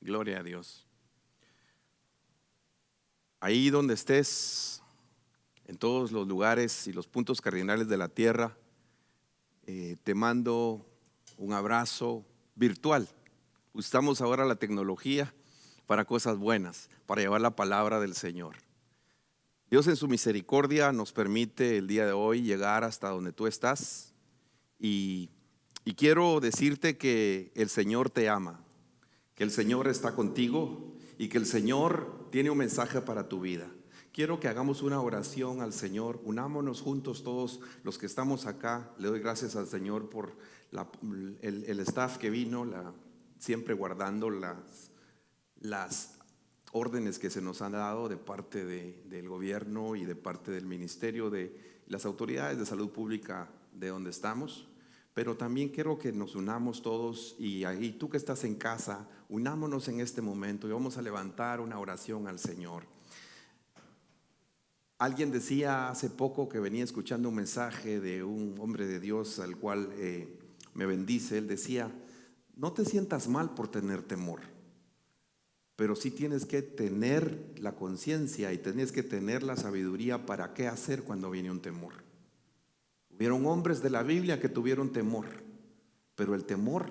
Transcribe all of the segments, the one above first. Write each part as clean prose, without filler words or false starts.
Gloria a Dios. Ahí donde estés, en todos los lugares y los puntos cardinales de la tierra, te mando un abrazo virtual. Usamos ahora la tecnología para cosas buenas, para llevar la palabra del Señor. Dios en su misericordia nos permite el día de hoy llegar hasta donde tú estás y quiero decirte que el Señor te ama, que el Señor está contigo y que el Señor tiene un mensaje para tu vida. Quiero que hagamos una oración al Señor. Unámonos juntos todos los que estamos acá. Le doy gracias al Señor por el staff que vino, siempre guardando las órdenes que se nos han dado de parte del gobierno y de parte del ministerio, de las autoridades de salud pública de donde estamos. Pero también quiero que nos unamos todos y ahí tú que estás en casa, unámonos en este momento y vamos a levantar una oración al Señor. Alguien decía hace poco que venía escuchando un mensaje de un hombre de Dios al cual me bendice. Él decía: no te sientas mal por tener temor, pero sí tienes que tener la conciencia y tienes que tener la sabiduría para qué hacer cuando viene un temor. Hubieron hombres de la Biblia que tuvieron temor, pero el temor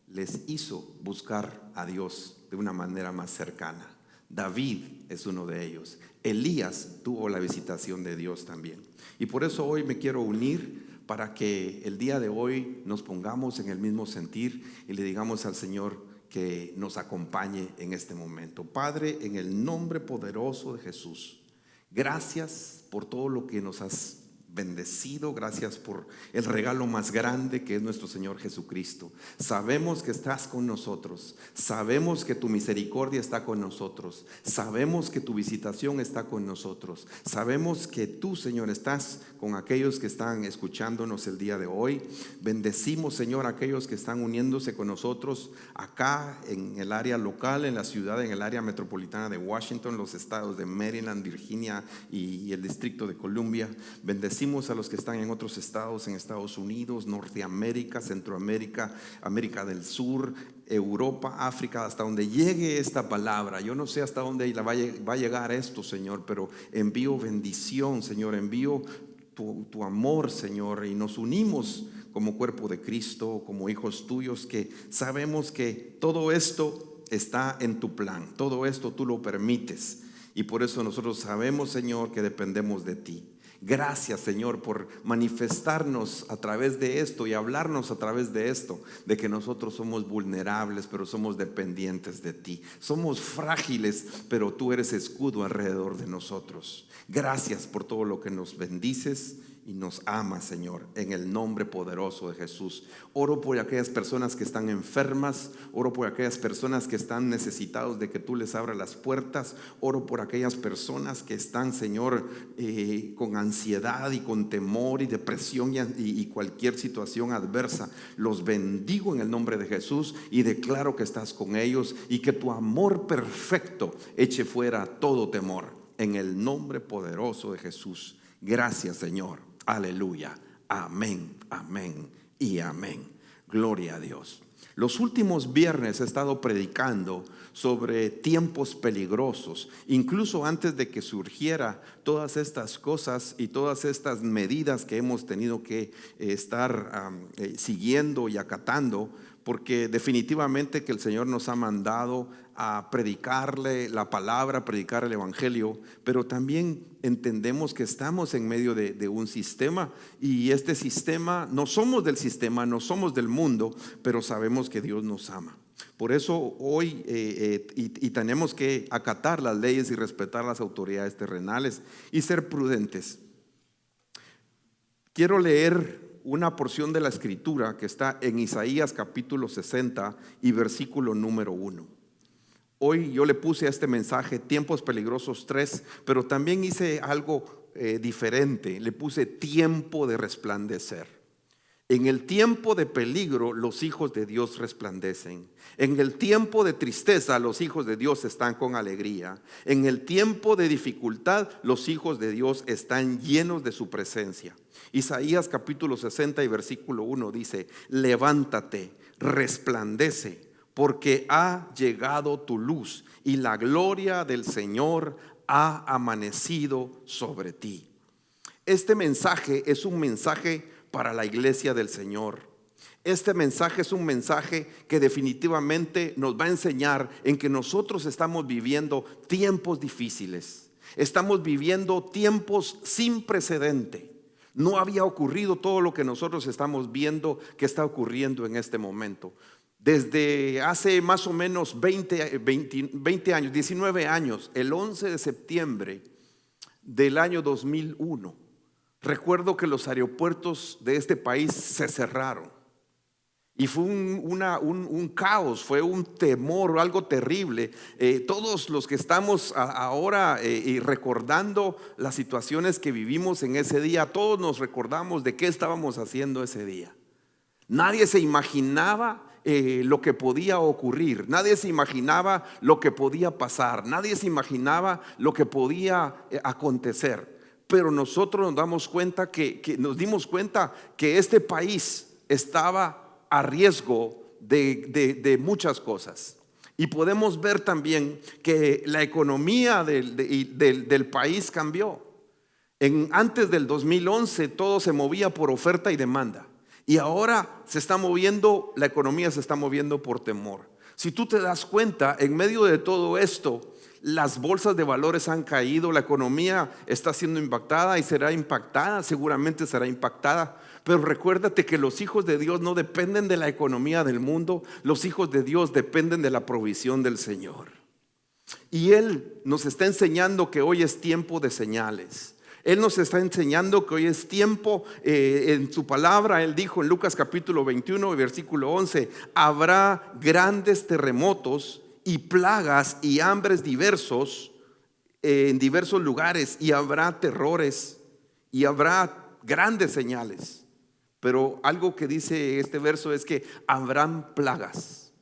les hizo buscar a Dios de una manera más cercana. David es uno de ellos. Elías tuvo la visitación de Dios también. Y por eso hoy me quiero unir para que el día de hoy nos pongamos en el mismo sentir y le digamos al Señor que nos acompañe en este momento. Padre, en el nombre poderoso de Jesús, gracias por todo lo que nos has bendecido, gracias por el regalo más grande que es nuestro Señor Jesucristo. Sabemos que estás con nosotros, sabemos que tu misericordia está con nosotros, sabemos que tu visitación está con nosotros, sabemos que tú, Señor, estás con aquellos que están escuchándonos el día de hoy. Bendecimos, Señor, a aquellos que están uniéndose con nosotros acá en el área local, en la ciudad, en el área metropolitana de Washington, los estados de Maryland, Virginia y el Distrito de Columbia. Bendecimos a los que están en otros estados, en Estados Unidos, Norteamérica, Centroamérica, América del Sur, Europa, África, hasta donde llegue esta palabra. Yo no sé hasta dónde va a llegar esto, Señor, pero envío bendición, Señor, envío tu amor, Señor, y nos unimos como cuerpo de Cristo, como hijos tuyos, que sabemos que todo esto está en tu plan, todo esto tú lo permites, y por eso nosotros sabemos, Señor, que dependemos de ti. Gracias, Señor, por manifestarnos a través de esto y hablarnos a través de esto, de que nosotros somos vulnerables, pero somos dependientes de ti. Somos frágiles, pero tú eres escudo alrededor de nosotros. Gracias por todo lo que nos bendices y nos amas, Señor, en el nombre poderoso de Jesús. Oro por aquellas personas que están enfermas, oro por aquellas personas que están necesitados de que tú les abras las puertas, oro por aquellas personas que están, Señor, con ansiedad y con temor y depresión y cualquier situación adversa. Los bendigo en el nombre de Jesús y declaro que estás con ellos y que tu amor perfecto eche fuera todo temor, en el nombre poderoso de Jesús. Gracias, Señor. Aleluya, amén, amén y amén. Gloria a Dios. Los últimos viernes he estado predicando sobre tiempos peligrosos. Incluso antes de que surgiera todas estas cosas y todas estas medidas que hemos tenido que estar siguiendo y acatando, porque definitivamente que el Señor nos ha mandado a predicarle la palabra, a predicar el evangelio, pero también entendemos que estamos en medio de un sistema, y este sistema, no somos del sistema, no somos del mundo, pero sabemos que Dios nos ama. Por eso hoy y tenemos que acatar las leyes y respetar las autoridades terrenales y ser prudentes. Quiero leer una porción de la escritura que está en Isaías capítulo 60 y versículo número 1. Hoy yo le puse a este mensaje tiempos peligrosos 3, pero también hice algo diferente. Le puse tiempo de resplandecer. En el tiempo de peligro los hijos de Dios resplandecen. En el tiempo de tristeza los hijos de Dios están con alegría. En el tiempo de dificultad los hijos de Dios están llenos de su presencia. Isaías capítulo 60 y versículo 1 dice: levántate, resplandece, porque ha llegado tu luz y la gloria del Señor ha amanecido sobre ti. Este mensaje es un mensaje para la iglesia del Señor. Este mensaje es un mensaje que definitivamente nos va a enseñar en que nosotros estamos viviendo tiempos difíciles. Estamos viviendo tiempos sin precedente. No había ocurrido todo lo que nosotros estamos viendo que está ocurriendo en este momento. Desde hace más o menos 20 años, 19 años, el 11 de septiembre del año 2001, recuerdo que los aeropuertos de este país se cerraron. Y fue un caos, fue un temor, algo terrible. Todos los que estamos ahora recordando las situaciones que vivimos en ese día, todos nos recordamos de qué estábamos haciendo ese día. Nadie se imaginaba lo que podía ocurrir, nadie se imaginaba lo que podía pasar, nadie se imaginaba lo que podía acontecer. Pero nosotros nos dimos cuenta que este país estaba a riesgo de muchas cosas. Y podemos ver también que la economía del país cambió. Antes del 2011 todo se movía por oferta y demanda. Y ahora la economía se está moviendo por temor. Si tú te das cuenta, en medio de todo esto, las bolsas de valores han caído, la economía está siendo impactada y será impactada, seguramente será impactada. Pero recuérdate que los hijos de Dios no dependen de la economía del mundo, los hijos de Dios dependen de la provisión del Señor. Y Él nos está enseñando que hoy es tiempo de señales. Él nos está enseñando que hoy es tiempo, en su palabra, Él dijo en Lucas capítulo 21, versículo 11, habrá grandes terremotos y plagas y hambres diversos en diversos lugares, y habrá terrores y habrá grandes señales. Pero algo que dice este verso es que habrán plagas.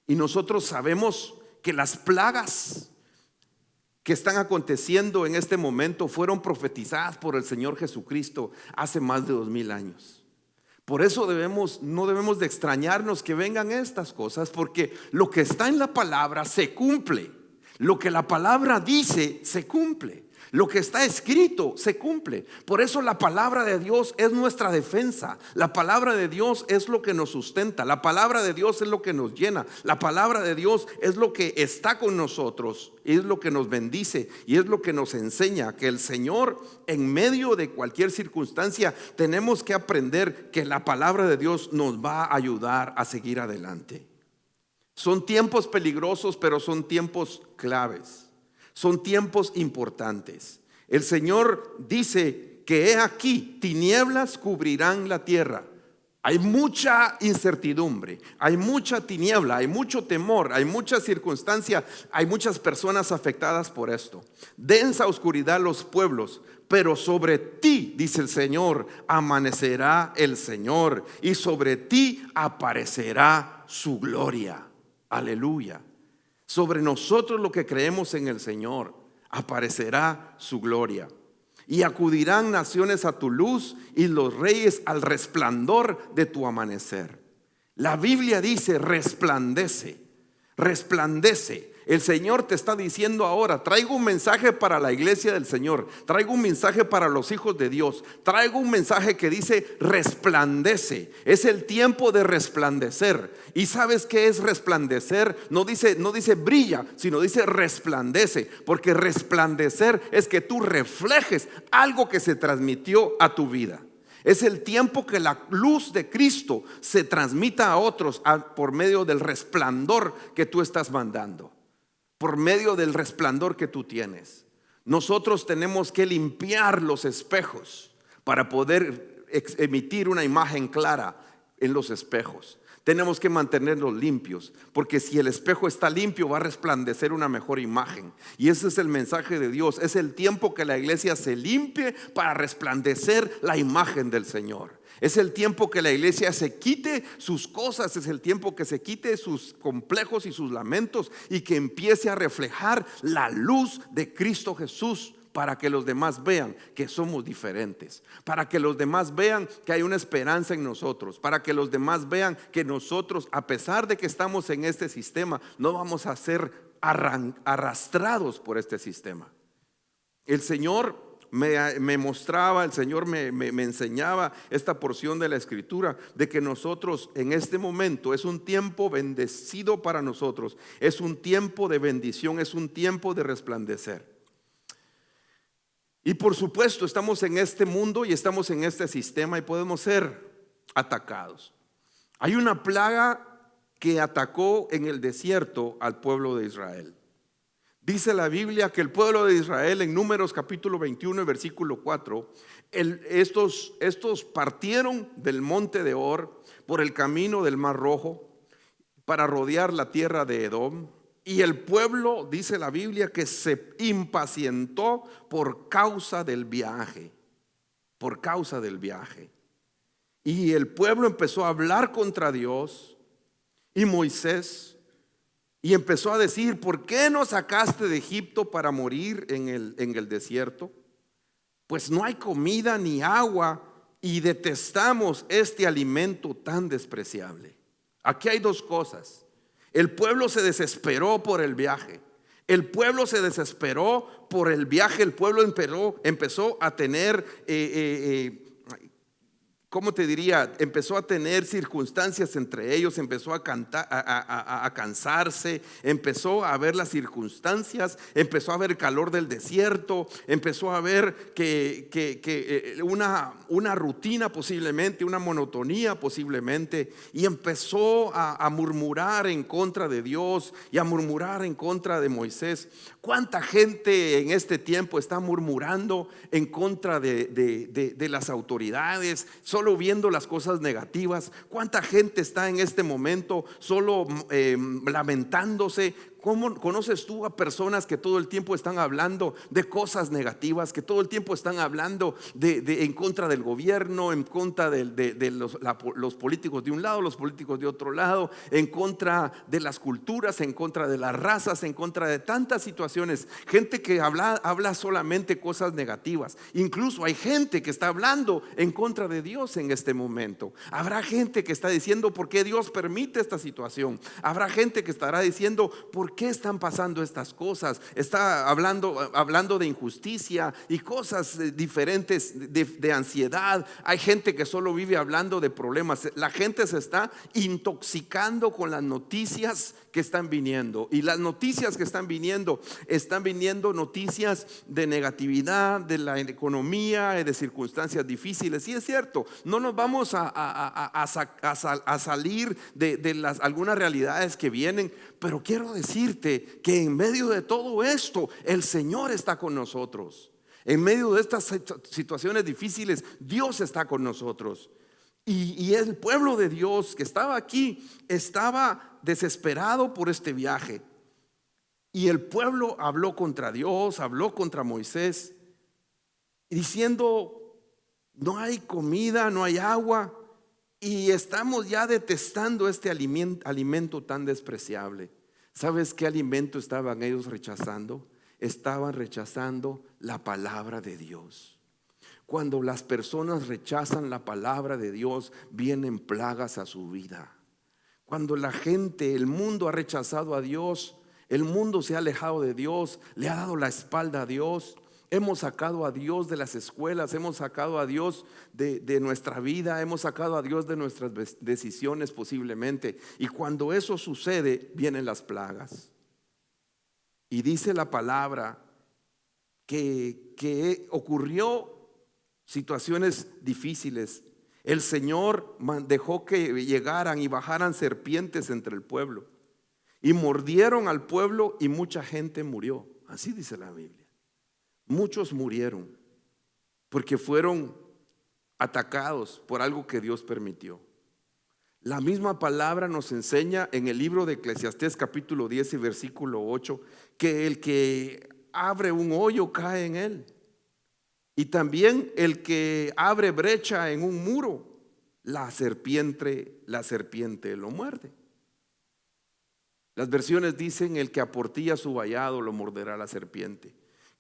Y nosotros sabemos que las plagas que están aconteciendo en este momento fueron profetizadas por el Señor Jesucristo hace más de 2000 años. Por eso no debemos de extrañarnos que vengan estas cosas, porque lo que está en la palabra se cumple. Lo que la palabra dice se cumple. Lo que está escrito se cumple. Por eso la palabra de Dios es nuestra defensa. La palabra de Dios es lo que nos sustenta. La palabra de Dios es lo que nos llena. La palabra de Dios es lo que está con nosotros. Y es lo que nos bendice. Y es lo que nos enseña que el Señor, en medio de cualquier circunstancia, tenemos que aprender que la palabra de Dios nos va a ayudar a seguir adelante. Son tiempos peligrosos, pero son tiempos claves. Son tiempos importantes. El Señor dice que he aquí, tinieblas cubrirán la tierra. Hay mucha incertidumbre, hay mucha tiniebla, hay mucho temor, hay mucha circunstancia, hay muchas personas afectadas por esto. Densa oscuridad los pueblos, pero sobre ti, dice el Señor, amanecerá el Señor, y sobre ti aparecerá su gloria. Aleluya. Sobre nosotros los que creemos en el Señor aparecerá su gloria. Y acudirán naciones a tu luz y los reyes al resplandor de tu amanecer. La Biblia dice resplandece, resplandece. El Señor te está diciendo ahora, traigo un mensaje para la iglesia del Señor, traigo un mensaje para los hijos de Dios, traigo un mensaje que dice resplandece. Es el tiempo de resplandecer. ¿Y sabes qué es resplandecer? No dice brilla, sino dice resplandece, porque resplandecer es que tú reflejes algo que se transmitió a tu vida. Es el tiempo que la luz de Cristo se transmita a otros por medio del resplandor que tú estás mandando. Por medio del resplandor que tú tienes. Nosotros tenemos que limpiar los espejos para poder emitir una imagen clara en los espejos. Tenemos que mantenerlos limpios, porque si el espejo está limpio va a resplandecer una mejor imagen. Y ese es el mensaje de Dios. Es el tiempo que la iglesia se limpie para resplandecer la imagen del Señor. Es el tiempo que la iglesia se quite sus cosas, es el tiempo que se quite sus complejos y sus lamentos y que empiece a reflejar la luz de Cristo Jesús para que los demás vean que somos diferentes, para que los demás vean que hay una esperanza en nosotros, para que los demás vean que nosotros, a pesar de que estamos en este sistema, no vamos a ser arrastrados por este sistema. El Señor me mostraba, el Señor me enseñaba esta porción de la Escritura, de que nosotros en este momento es un tiempo bendecido para nosotros, es un tiempo de bendición, es un tiempo de resplandecer. Y por supuesto estamos en este mundo y estamos en este sistema y podemos ser atacados. Hay una plaga que atacó en el desierto al pueblo de Israel. Dice la Biblia que el pueblo de Israel en Números capítulo 21 y versículo 4, estos partieron del monte de Or por el camino del Mar Rojo para rodear la tierra de Edom. Y el pueblo, dice la Biblia, que se impacientó por causa del viaje, por causa del viaje. Y el pueblo empezó a hablar contra Dios y Moisés. Y empezó a decir: ¿por qué nos sacaste de Egipto para morir en el desierto? Pues no hay comida ni agua y detestamos este alimento tan despreciable. Aquí hay dos cosas. El pueblo se desesperó por el viaje. El pueblo se desesperó por el viaje. El pueblo empezó a tener ¿cómo te diría? Empezó a tener circunstancias entre ellos, empezó a cansarse, empezó a ver las circunstancias, empezó a ver el calor del desierto, empezó a ver que una rutina posiblemente, una monotonía posiblemente, y empezó a murmurar en contra de Dios y a murmurar en contra de Moisés. ¿Cuánta gente en este tiempo está murmurando en contra de las autoridades, solo viendo las cosas negativas? ¿Cuánta gente está en este momento solo lamentándose? ¿Cómo conoces tú a personas que todo el tiempo están hablando de cosas negativas, que todo el tiempo están hablando en contra del gobierno, en contra de los políticos de un lado, los políticos de otro lado, en contra de las culturas, en contra de las razas, en contra de tantas situaciones? Gente que habla solamente cosas negativas. Incluso hay gente que está hablando en contra de Dios en este momento. Habrá gente que está diciendo: ¿por qué Dios permite esta situación? Habrá gente que estará diciendo: ¿por qué están pasando estas cosas? Está hablando de injusticia y cosas diferentes, de ansiedad. Hay gente que solo vive hablando de problemas. La gente se está intoxicando con las noticias que están viniendo. Y las noticias que están viniendo noticias de negatividad, de la economía, de circunstancias difíciles. Y es cierto, no nos vamos a salir de algunas realidades que vienen, pero quiero decirte que en medio de todo esto el Señor está con nosotros. En medio de estas situaciones difíciles, Dios está con nosotros. Y el pueblo de Dios que estaba aquí estaba desesperado por este viaje. Y el pueblo habló contra Dios, habló contra Moisés, diciendo: no hay comida, no hay agua, y estamos ya detestando este alimento tan despreciable. ¿Sabes qué alimento estaban ellos rechazando? Estaban rechazando la palabra de Dios. Cuando las personas rechazan la palabra de Dios, vienen plagas a su vida. Cuando la gente, el mundo ha rechazado a Dios, el mundo se ha alejado de Dios, le ha dado la espalda a Dios. Hemos sacado a Dios de las escuelas, hemos sacado a Dios de nuestra vida, hemos sacado a Dios de nuestras decisiones posiblemente. Y cuando eso sucede, vienen las plagas. Y dice la palabra que ocurrió situaciones difíciles. El Señor dejó que llegaran y bajaran serpientes entre el pueblo, y mordieron al pueblo, y mucha gente murió. Así dice la Biblia. Muchos murieron porque fueron atacados por algo que Dios permitió. La misma palabra nos enseña en el libro de Eclesiastés capítulo 10 y versículo 8 que el que abre un hoyo cae en él, y también el que abre brecha en un muro, la serpiente lo muerde. Las versiones dicen: el que aportilla su vallado lo morderá la serpiente.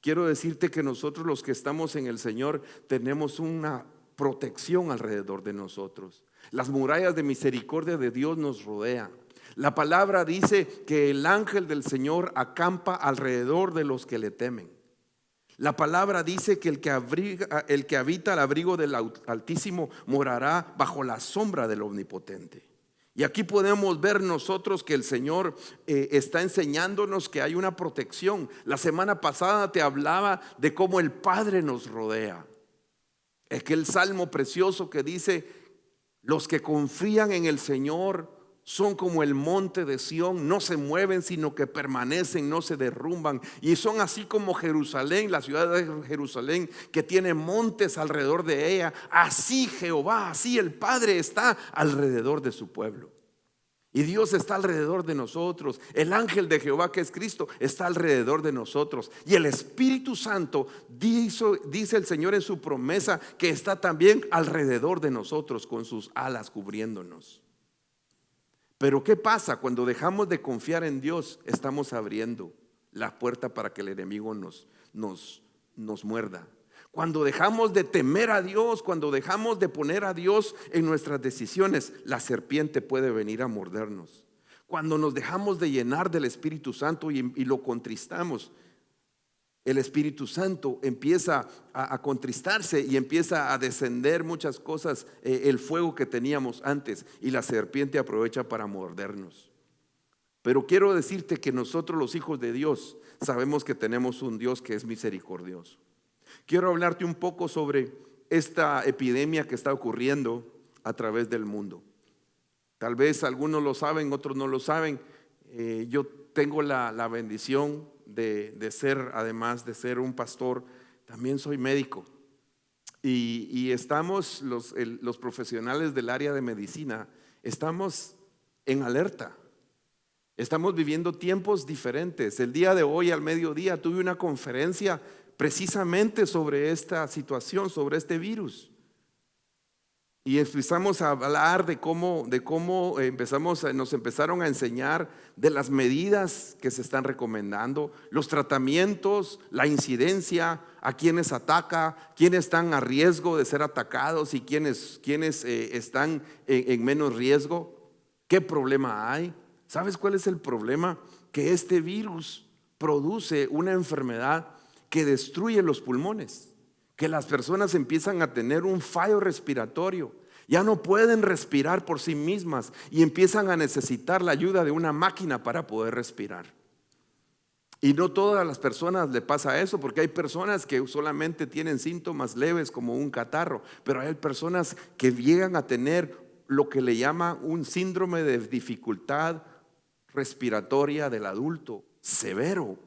quiero decirte que nosotros los que estamos en el Señor tenemos una protección alrededor de nosotros. Las murallas de misericordia de Dios nos rodean. La palabra dice que el ángel del Señor acampa alrededor de los que le temen. La palabra dice que el que habita al abrigo del Altísimo morará bajo la sombra del Omnipotente. Y aquí podemos ver nosotros que el Señor está enseñándonos que hay una protección. La semana pasada te hablaba de cómo el Padre nos rodea. Es que el salmo precioso que dice: los que confían en el Señor son como el monte de Sión, no se mueven sino que permanecen, no se derrumban. Y son así como Jerusalén, la ciudad de Jerusalén, que tiene montes alrededor de ella. Así Jehová, así el Padre está alrededor de su pueblo. Y Dios está alrededor de nosotros. El ángel de Jehová, que es Cristo, está alrededor de nosotros. Y el Espíritu Santo, dice el Señor en su promesa, que está también alrededor de nosotros con sus alas cubriéndonos. Pero ¿qué pasa? Cuando dejamos de confiar en Dios, estamos abriendo la puerta para que el enemigo nos muerda. Cuando dejamos de temer a Dios, cuando dejamos de poner a Dios en nuestras decisiones, la serpiente puede venir a mordernos. Cuando nos dejamos de llenar del Espíritu Santo y lo contristamos, el Espíritu Santo empieza a contristarse y empieza a descender muchas cosas, el fuego que teníamos antes, y la serpiente aprovecha para mordernos. Pero quiero decirte que nosotros, los hijos de Dios, sabemos que tenemos un Dios que es misericordioso. Quiero hablarte un poco sobre esta epidemia que está ocurriendo a través del mundo. Tal vez algunos lo saben, otros no lo saben. Yo tengo la bendición de ser, además de ser un pastor, también soy médico. Y estamos los profesionales del área de medicina, estamos en alerta. Estamos viviendo tiempos diferentes. El día de hoy al mediodía tuve una conferencia precisamente sobre esta situación, sobre este virus. Y empezamos a hablar de cómo nos empezaron a enseñar de las medidas que se están recomendando, los tratamientos, la incidencia, a quienes ataca, quienes están a riesgo de ser atacados y quienes están en menos riesgo. ¿Qué problema hay? ¿Sabes cuál es el problema? Que este virus produce una enfermedad que destruye los pulmones, que las personas empiezan a tener un fallo respiratorio, ya no pueden respirar por sí mismas y empiezan a necesitar la ayuda de una máquina para poder respirar. Y no todas las personas le pasa eso, porque hay personas que solamente tienen síntomas leves como un catarro, pero hay personas que llegan a tener lo que le llama un síndrome de dificultad respiratoria del adulto severo,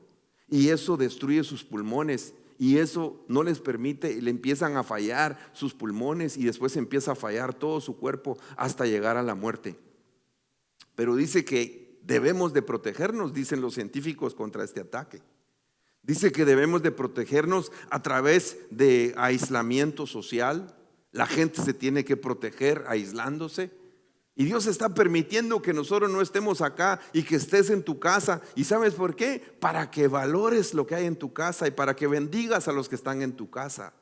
y eso destruye sus pulmones y eso no les permite, y le empiezan a fallar sus pulmones y después empieza a fallar todo su cuerpo hasta llegar a la muerte. Pero dice que debemos de protegernos, dicen los científicos, contra este ataque. Dice que debemos de protegernos a través de aislamiento social. La gente se tiene que proteger aislándose. Y Dios está permitiendo que nosotros no estemos acá y que estés en tu casa. ¿Y sabes por qué? Para que valores lo que hay en tu casa y para que bendigas a los que están en tu casa.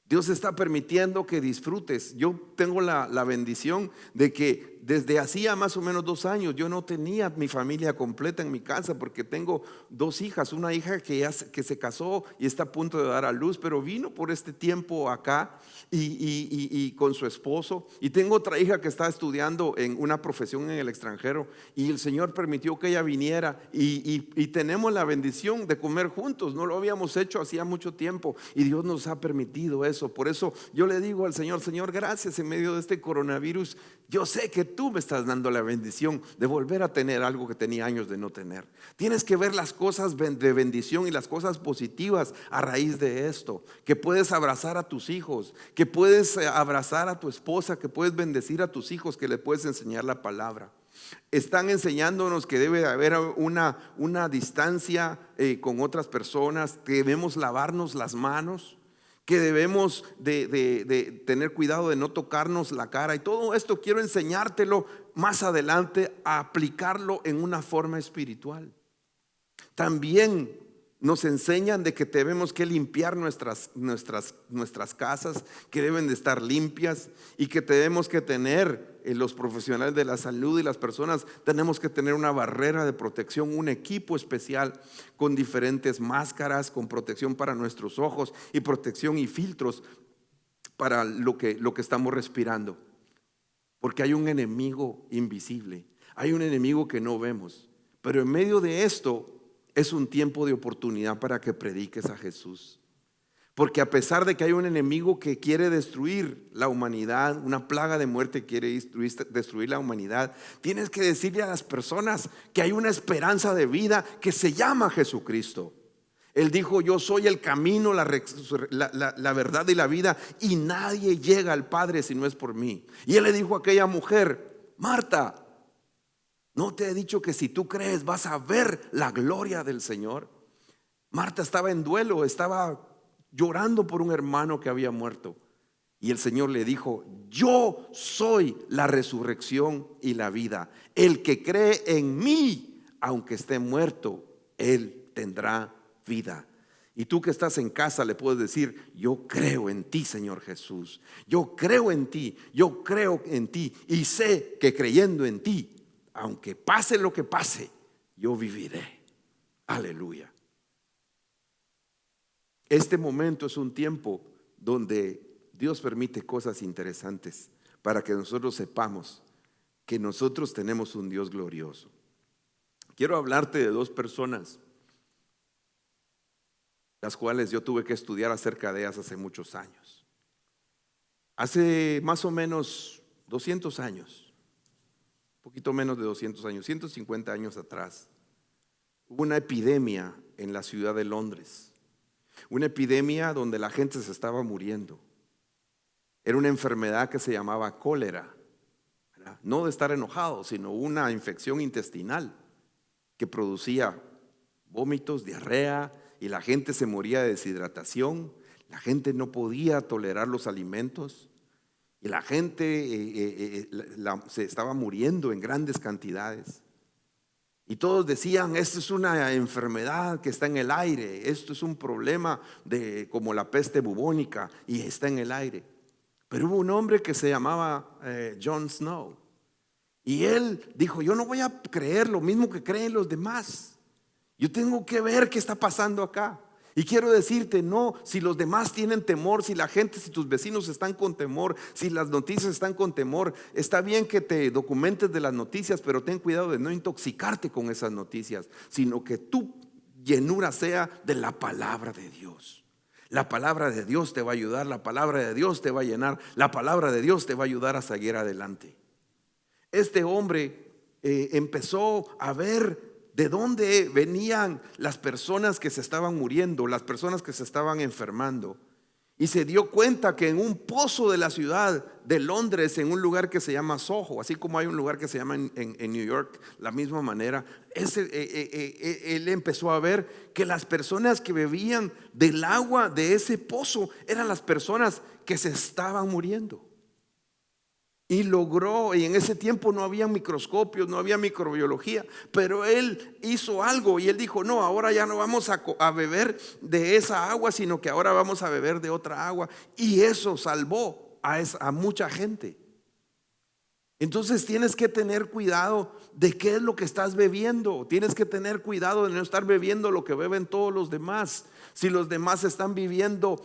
Dios está permitiendo que disfrutes. Yo tengo la bendición de que desde hacía más o menos 2 años yo no tenía mi familia completa en mi casa, porque tengo 2 hijas. Una hija que se casó y está a punto de dar a luz, pero vino por este tiempo acá y con su esposo. Y tengo otra hija que está estudiando en una profesión en el extranjero, y el Señor permitió que ella viniera y tenemos la bendición de comer juntos. No lo habíamos hecho hacía mucho tiempo y Dios nos ha permitido eso. Por eso yo le digo al Señor: Señor, gracias, en medio de este coronavirus, yo sé que tú me estás dando la bendición de volver a tener algo que tenía años de no tener. Tienes que ver las cosas de bendición y las cosas positivas a raíz de esto, que puedes abrazar a tus hijos, que puedes abrazar a tu esposa, que puedes bendecir a tus hijos, que le puedes enseñar la palabra. Están enseñándonos que debe haber una distancia con otras personas, que debemos lavarnos las manos, que debemos de tener cuidado de no tocarnos la cara. Y todo esto quiero enseñártelo más adelante, a aplicarlo en una forma espiritual. También nos enseñan de que tenemos que limpiar nuestras casas, que deben de estar limpias y que tenemos que tener, los profesionales de la salud y las personas, tenemos que tener una barrera de protección, un equipo especial con diferentes máscaras, con protección para nuestros ojos y protección y filtros para lo que estamos respirando. Porque hay un enemigo invisible, hay un enemigo que no vemos. Pero en medio de esto es un tiempo de oportunidad para que prediques a Jesús. Porque a pesar de que hay un enemigo que quiere destruir la humanidad, una plaga de muerte que quiere destruir la humanidad, tienes que decirle a las personas que hay una esperanza de vida que se llama Jesucristo. Él dijo: yo soy el camino, la verdad y la vida, y nadie llega al Padre si no es por mí. Y él le dijo a aquella mujer: Marta, ¿no te he dicho que si tú crees vas a ver la gloria del Señor? Marta estaba en duelo, estaba llorando por un hermano que había muerto. Y el Señor le dijo: yo soy la resurrección y la vida. El que cree en mí, aunque esté muerto, él tendrá vida. Y tú que estás en casa le puedes decir: yo creo en ti, Señor Jesús. Yo creo en ti, yo creo en ti. Y sé que creyendo en ti, aunque pase lo que pase, yo viviré. Aleluya. Este momento es un tiempo donde Dios permite cosas interesantes para que nosotros sepamos que nosotros tenemos un Dios glorioso. Quiero hablarte de dos personas, las cuales yo tuve que estudiar acerca de ellas hace muchos años. Hace más o menos 200 años, un poquito menos de 200 años, 150 años atrás, hubo una epidemia en la ciudad de Londres. Una epidemia donde la gente se estaba muriendo. Era una enfermedad que se llamaba cólera, ¿verdad? No de estar enojado, sino una infección intestinal que producía vómitos, diarrea, y la gente se moría de deshidratación. La gente no podía tolerar los alimentos y la gente se estaba muriendo en grandes cantidades. Y todos decían: esto es una enfermedad que está en el aire, esto es un problema como la peste bubónica y está en el aire. Pero hubo un hombre que se llamaba John Snow, y él dijo: yo no voy a creer lo mismo que creen los demás, yo tengo que ver qué está pasando acá. Y quiero decirte, no, si los demás tienen temor, si la gente, si tus vecinos están con temor, si las noticias están con temor, está bien que te documentes de las noticias, pero ten cuidado de no intoxicarte con esas noticias, sino que tu llenura sea de la palabra de Dios. La palabra de Dios te va a ayudar, la palabra de Dios te va a llenar, la palabra de Dios te va a ayudar a seguir adelante. Este hombre empezó a ver de dónde venían las personas que se estaban muriendo, las personas que se estaban enfermando. Y se dio cuenta que en un pozo de la ciudad de Londres, en un lugar que se llama Soho, así como hay un lugar que se llama en New York, la misma manera, él empezó a ver que las personas que bebían del agua de ese pozo eran las personas que se estaban muriendo. Y logró, y en ese tiempo no había microscopios, no había microbiología, pero él hizo algo y él dijo: no, ahora ya no vamos a beber de esa agua, sino que ahora vamos a beber de otra agua. Y eso salvó a mucha gente. Entonces tienes que tener cuidado de qué es lo que estás bebiendo. Tienes que tener cuidado de no estar bebiendo lo que beben todos los demás. Si los demás están viviendo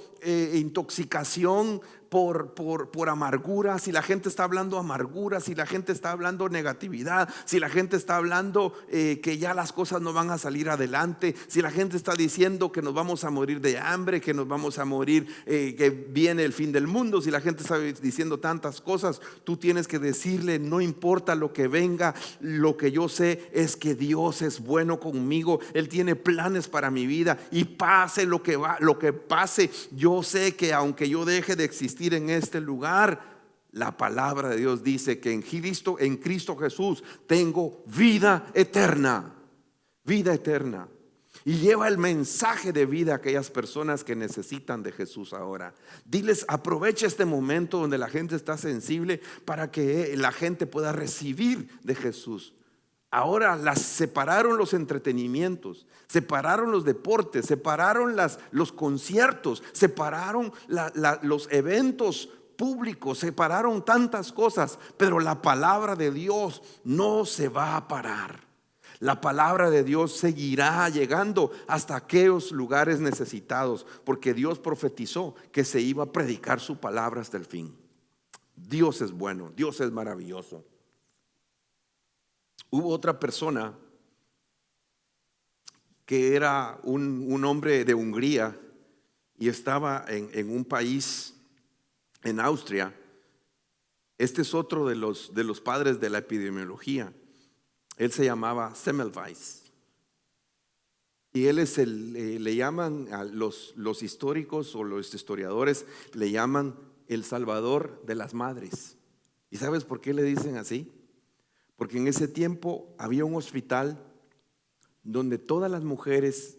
intoxicación por amargura, si la gente está hablando amargura, si la gente está hablando negatividad, si la gente está hablando que ya las cosas no van a salir adelante, si la gente está diciendo que nos vamos a morir de hambre, que nos vamos a morir, que viene el fin del mundo, si la gente está diciendo tantas cosas, tú tienes que decirle: no importa lo que venga, lo que yo sé es que Dios es bueno conmigo, Él tiene planes para mi vida, y pase lo que pase, yo sé que aunque yo deje de existir en este lugar, la palabra de Dios dice que en Cristo Jesús tengo vida eterna. Vida eterna. Y lleva el mensaje de vida a aquellas personas que necesitan de Jesús ahora. Diles: aprovecha este momento donde la gente está sensible para que la gente pueda recibir de Jesús. Ahora las separaron los entretenimientos, separaron los deportes, separaron los conciertos, separaron los eventos públicos, separaron tantas cosas, pero la palabra de Dios no se va a parar. La palabra de Dios seguirá llegando hasta aquellos lugares necesitados, porque Dios profetizó que se iba a predicar su palabra hasta el fin. Dios es bueno, Dios es maravilloso. Hubo otra persona que era un hombre de Hungría y estaba en un país, en Austria. Este es otro de los padres de la epidemiología. Él se llamaba Semmelweis. Y él es le llaman a los históricos o los historiadores, le llaman el Salvador de las Madres. ¿Y sabes por qué le dicen así? Porque en ese tiempo había un hospital donde todas las mujeres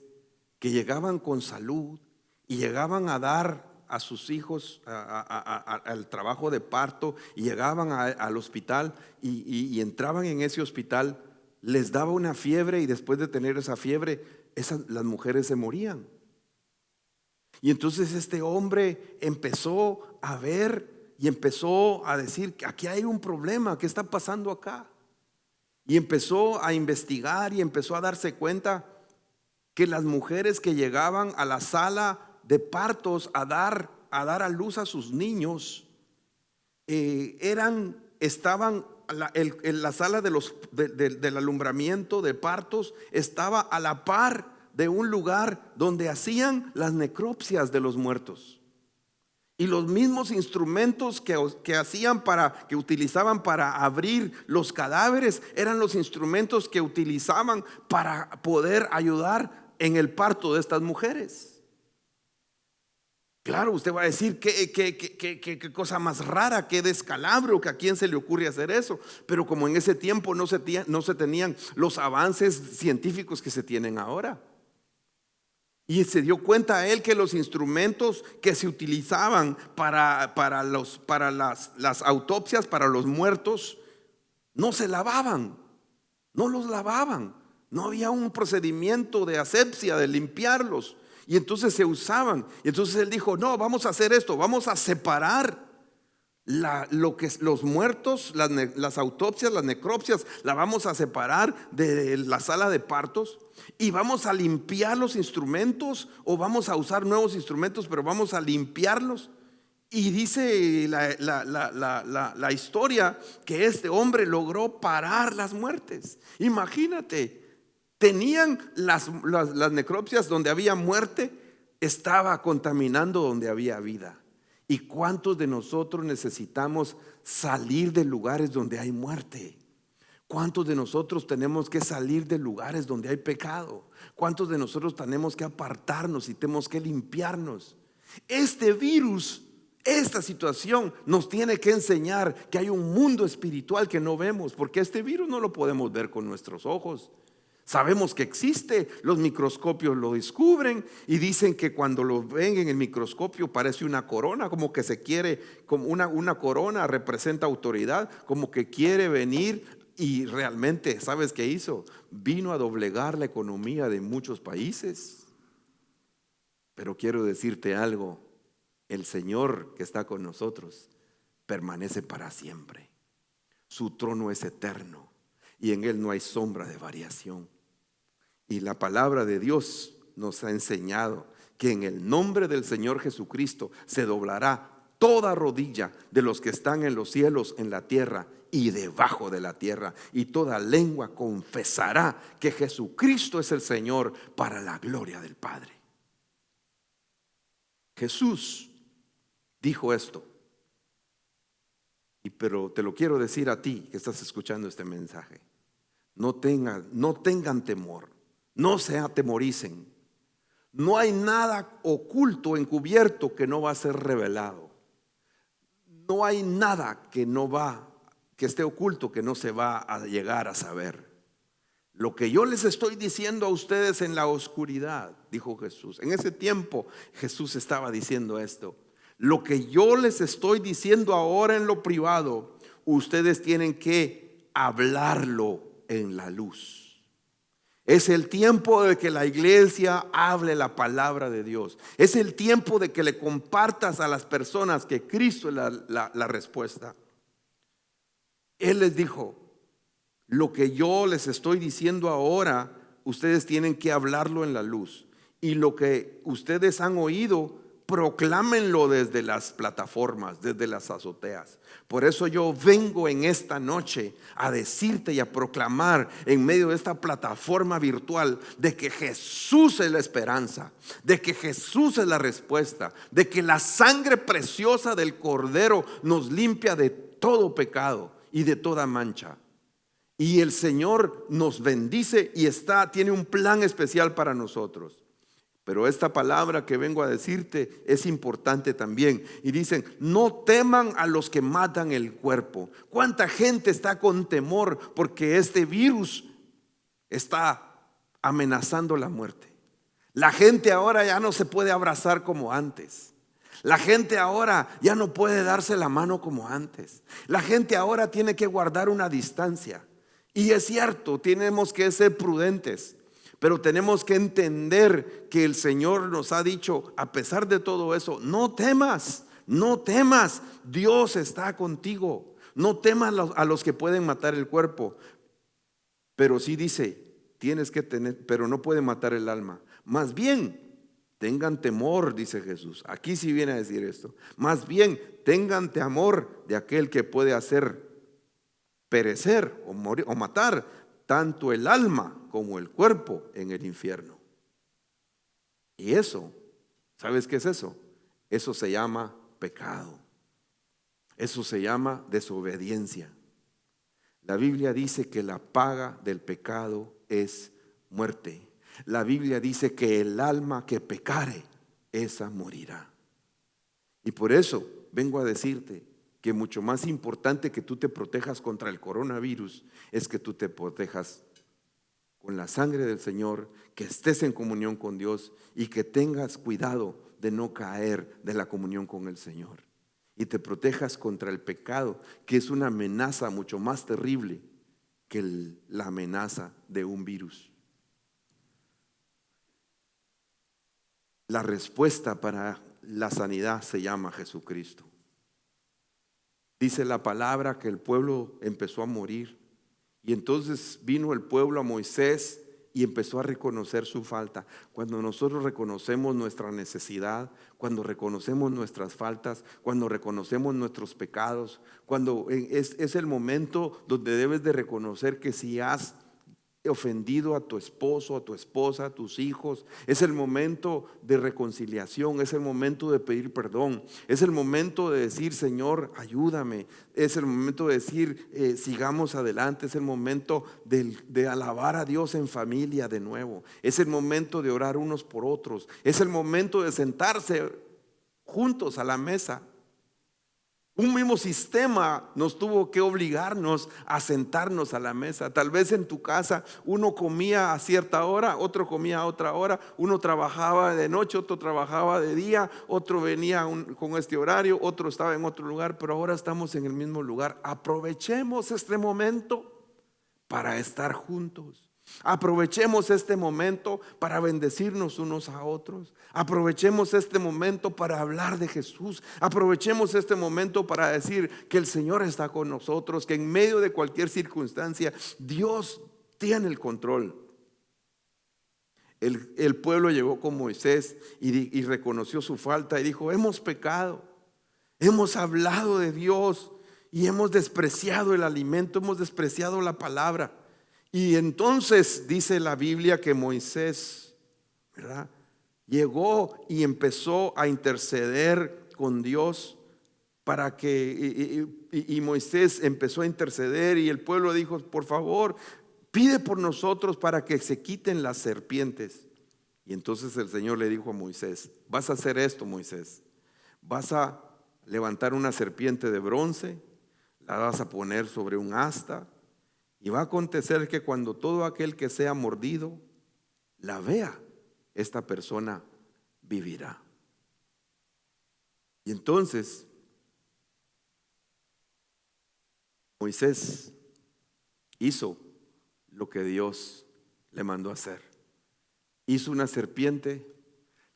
que llegaban con salud y llegaban a dar a sus hijos al trabajo de parto y llegaban al hospital y entraban en ese hospital, les daba una fiebre y después de tener esa fiebre, las mujeres se morían. Y entonces este hombre empezó a ver y empezó a decir: aquí hay un problema, ¿qué está pasando acá? Y empezó a investigar y empezó a darse cuenta que las mujeres que llegaban a la sala de partos a dar a luz a sus niños estaban en la sala del alumbramiento de partos, estaba a la par de un lugar donde hacían las necropsias de los muertos. Y los mismos instrumentos que utilizaban para abrir los cadáveres eran los instrumentos que utilizaban para poder ayudar en el parto de estas mujeres. Claro, usted va a decir qué cosa más rara, qué descalabro, que a quién se le ocurre hacer eso. Pero como en ese tiempo no se tenían los avances científicos que se tienen ahora. Y se dio cuenta él que los instrumentos que se utilizaban para las autopsias, para los muertos, no se lavaban, no los lavaban. No había un procedimiento de asepsia, de limpiarlos. Y entonces se usaban. Y entonces él dijo: no, vamos a hacer esto, vamos a separar los muertos, las autopsias, las necropsias, la vamos a separar de la sala de partos y vamos a limpiar los instrumentos, o vamos a usar nuevos instrumentos, pero vamos a limpiarlos. Y dice la historia que este hombre logró parar las muertes. Imagínate, tenían las necropsias donde había muerte, estaba contaminando donde había vida. ¿Y cuántos de nosotros necesitamos salir de lugares donde hay muerte? ¿Cuántos de nosotros tenemos que salir de lugares donde hay pecado? ¿Cuántos de nosotros tenemos que apartarnos y tenemos que limpiarnos? Este virus, esta situación nos tiene que enseñar que hay un mundo espiritual que no vemos, porque este virus no lo podemos ver con nuestros ojos. Sabemos que existe, los microscopios lo descubren y dicen que cuando lo ven en el microscopio parece una corona, como que se quiere, como una corona representa autoridad, como que quiere venir. Y realmente, ¿sabes qué hizo? Vino a doblegar la economía de muchos países. Pero quiero decirte algo: el Señor que está con nosotros permanece para siempre. Su trono es eterno y en Él no hay sombra de variación. Y la palabra de Dios nos ha enseñado que en el nombre del Señor Jesucristo se doblará toda rodilla de los que están en los cielos, en la tierra y debajo de la tierra, y toda lengua confesará que Jesucristo es el Señor, para la gloria del Padre. Jesús dijo esto, pero te lo quiero decir a ti que estás escuchando este mensaje: no tengan temor, no se atemoricen. No hay nada oculto, encubierto, que no va a ser revelado. No hay nada que esté oculto, que no se va a llegar a saber. Lo que yo les estoy diciendo a ustedes en la oscuridad, dijo Jesús. En ese tiempo Jesús estaba diciendo esto: lo que yo les estoy diciendo ahora en lo privado, ustedes tienen que hablarlo en la luz. Es el tiempo de que la iglesia hable la palabra de Dios. Es el tiempo de que le compartas a las personas que Cristo es la respuesta. Él les dijo: lo que yo les estoy diciendo ahora, ustedes tienen que hablarlo en la luz. Y lo que ustedes han oído, proclámenlo desde las plataformas, desde las azoteas. Por eso yo vengo en esta noche a decirte y a proclamar en medio de esta plataforma virtual de que Jesús es la esperanza, de que Jesús es la respuesta, de que la sangre preciosa del Cordero nos limpia de todo pecado y de toda mancha. Y el Señor nos bendice y tiene un plan especial para nosotros. Pero esta palabra que vengo a decirte es importante también. Y dicen: no teman a los que matan el cuerpo. ¿Cuánta gente está con temor porque este virus está amenazando la muerte? La gente ahora ya no se puede abrazar como antes. La gente ahora ya no puede darse la mano como antes. La gente ahora tiene que guardar una distancia. Y es cierto, tenemos que ser prudentes. Pero tenemos que entender que el Señor nos ha dicho, a pesar de todo eso: no temas, no temas, Dios está contigo. No temas a los que pueden matar el cuerpo. Pero sí dice, tienes que tener, pero no pueden matar el alma. Más bien, tengan temor, dice Jesús. Aquí sí viene a decir esto. Más bien, tengan temor de aquel que puede hacer perecer o morir o matar tanto el alma como el cuerpo en el infierno. Y eso, ¿sabes qué es eso? Eso se llama pecado. Eso se llama desobediencia. La Biblia dice que la paga del pecado es muerte. La Biblia dice que el alma que pecare, esa morirá. Y por eso vengo a decirte que mucho más importante que tú te protejas contra el coronavirus es que tú te protejas con la sangre del Señor, que estés en comunión con Dios y que tengas cuidado de no caer de la comunión con el Señor. Y te protejas contra el pecado, que es una amenaza mucho más terrible que la amenaza de un virus. La respuesta para la sanidad se llama Jesucristo. Dice la palabra que el pueblo empezó a morir. Y entonces vino el pueblo a Moisés y empezó a reconocer su falta. Cuando nosotros reconocemos nuestra necesidad, cuando reconocemos nuestras faltas, cuando reconocemos nuestros pecados, cuando es el momento donde debes de reconocer que si has ofendido a tu esposo, a tu esposa, a tus hijos, es el momento de reconciliación, es el momento de pedir perdón, es el momento de decir: Señor, ayúdame, es el momento de decir sigamos adelante, es el momento de alabar a Dios en familia de nuevo, es el momento de orar unos por otros, es el momento de sentarse juntos a la mesa. Un mismo sistema nos tuvo que obligarnos a sentarnos a la mesa. Tal vez en tu casa uno comía a cierta hora, otro comía a otra hora, uno trabajaba de noche, otro trabajaba de día, otro venía con este horario, otro estaba en otro lugar, pero ahora estamos en el mismo lugar. Aprovechemos este momento para estar juntos. Aprovechemos este momento para bendecirnos unos a otros. Aprovechemos este momento para hablar de Jesús. Aprovechemos este momento para decir que el Señor está con nosotros, que en medio de cualquier circunstancia Dios tiene el control. El pueblo llegó con Moisés y reconoció su falta y dijo: hemos pecado, hemos hablado de Dios y hemos despreciado el alimento, hemos despreciado la palabra. Y entonces dice la Biblia que Moisés, ¿verdad?, llegó y empezó a interceder con Dios para que, y Moisés empezó a interceder y el pueblo dijo: por favor, pide por nosotros para que se quiten las serpientes. Y entonces el Señor le dijo a Moisés: vas a hacer esto, Moisés, vas a levantar una serpiente de bronce, la vas a poner sobre un asta. Y va a acontecer que cuando todo aquel que sea mordido la vea, esta persona vivirá. Y entonces Moisés hizo lo que Dios le mandó a hacer. Hizo una serpiente,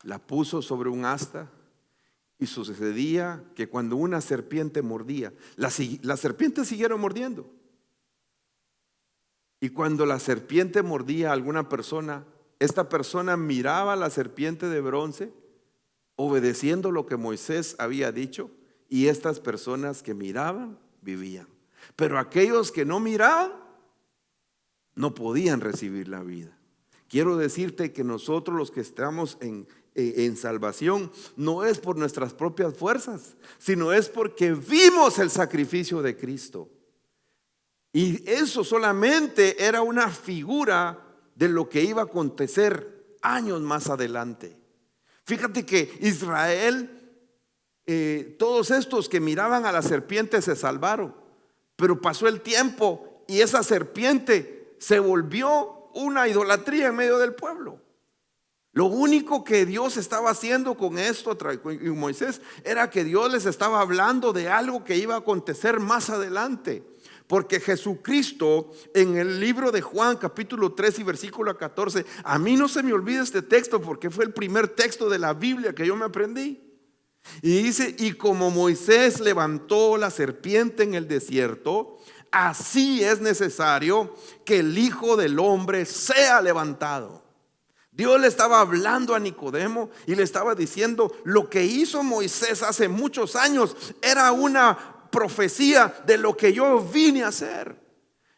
la puso sobre un asta, y sucedía que cuando una serpiente mordía, las serpientes siguieron mordiendo. Y cuando la serpiente mordía a alguna persona, esta persona miraba a la serpiente de bronce, obedeciendo lo que Moisés había dicho, y estas personas que miraban, vivían. Pero aquellos que no miraban, no podían recibir la vida. Quiero decirte que nosotros los que estamos en salvación, no es por nuestras propias fuerzas, sino es porque vimos el sacrificio de Cristo. Y eso solamente era una figura de lo que iba a acontecer años más adelante. Fíjate que Israel, todos estos que miraban a la serpiente se salvaron, pero pasó el tiempo y esa serpiente se volvió una idolatría en medio del pueblo. Lo único que Dios estaba haciendo con esto y Moisés era que Dios les estaba hablando de algo que iba a acontecer más adelante. Porque Jesucristo en el libro de Juan capítulo 3 y versículo 14, a mí no se me olvida este texto porque fue el primer texto de la Biblia que yo me aprendí. Y dice, y como Moisés levantó la serpiente en el desierto, así es necesario que el Hijo del Hombre sea levantado. Dios le estaba hablando a Nicodemo y le estaba diciendo, lo que hizo Moisés hace muchos años era una profecía de lo que yo vine a hacer.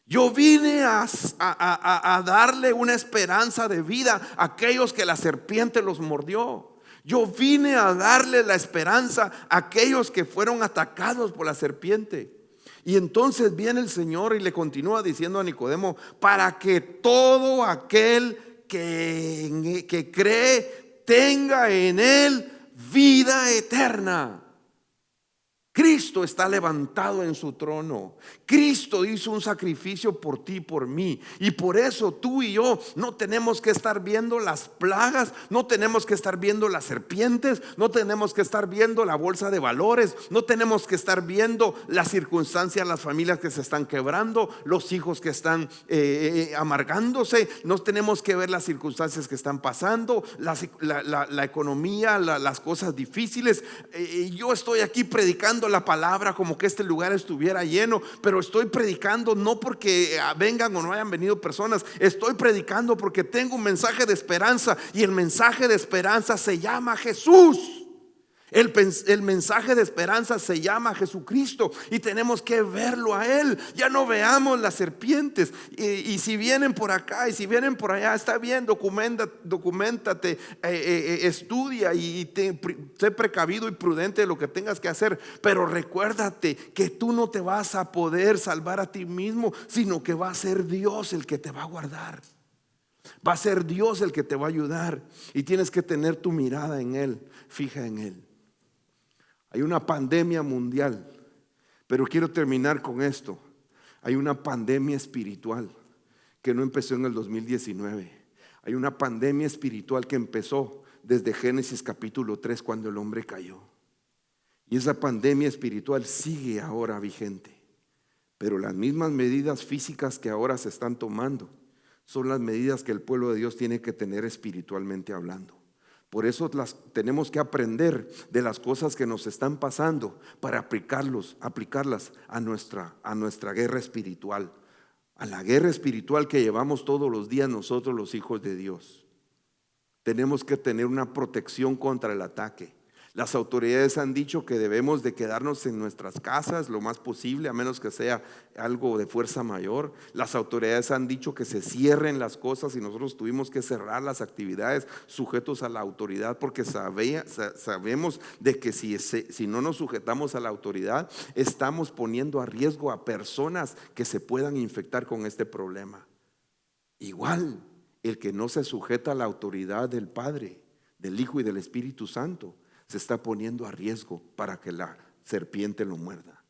Yo vine a darle una esperanza de vida a aquellos que la serpiente los mordió. Yo vine a darle la esperanza a aquellos que fueron atacados por la serpiente. Y entonces viene el Señor y le continúa diciendo a Nicodemo, para que todo aquel que cree tenga en él vida eterna. Cristo está levantado en su trono. Cristo hizo un sacrificio por ti y por mí. Y por eso tú y yo no tenemos que estar viendo las plagas, no tenemos que estar viendo las serpientes, no tenemos que estar viendo la bolsa de valores, no tenemos que estar viendo las circunstancias, las familias que se están quebrando, los hijos que están amargándose. No tenemos que ver las circunstancias que están pasando, la economía, las cosas difíciles. Yo estoy aquí predicando la palabra como que este lugar estuviera lleno, pero estoy predicando no porque vengan o no hayan venido personas, estoy predicando porque tengo un mensaje de esperanza, y el mensaje de esperanza se llama Jesús. El mensaje de esperanza se llama Jesucristo y tenemos que verlo a Él. Ya no veamos las serpientes. Y si vienen por acá y si vienen por allá, está bien, documentate, estudia y sé precavido y prudente de lo que tengas que hacer. Pero recuérdate que tú no te vas a poder salvar a ti mismo, sino que va a ser Dios el que te va a guardar. Va a ser Dios el que te va a ayudar. Y tienes que tener tu mirada en Él, fija en Él. Hay una pandemia mundial, pero quiero terminar con esto. Hay una pandemia espiritual que no empezó en el 2019. Hay una pandemia espiritual que empezó desde Génesis capítulo 3, cuando el hombre cayó. Y esa pandemia espiritual sigue ahora vigente. Pero las mismas medidas físicas que ahora se están tomando son las medidas que el pueblo de Dios tiene que tener espiritualmente hablando. Por eso tenemos que aprender de las cosas que nos están pasando para aplicarlas a nuestra guerra espiritual, a la guerra espiritual que llevamos todos los días nosotros los hijos de Dios. Tenemos que tener una protección contra el ataque. Las autoridades han dicho que debemos de quedarnos en nuestras casas lo más posible, a menos que sea algo de fuerza mayor. Las autoridades han dicho que se cierren las cosas y nosotros tuvimos que cerrar las actividades sujetos a la autoridad, porque sabemos de que si no nos sujetamos a la autoridad, estamos poniendo a riesgo a personas que se puedan infectar con este problema. Igual, el que no se sujeta a la autoridad del Padre, del Hijo y del Espíritu Santo, se está poniendo a riesgo para que la serpiente lo muerda.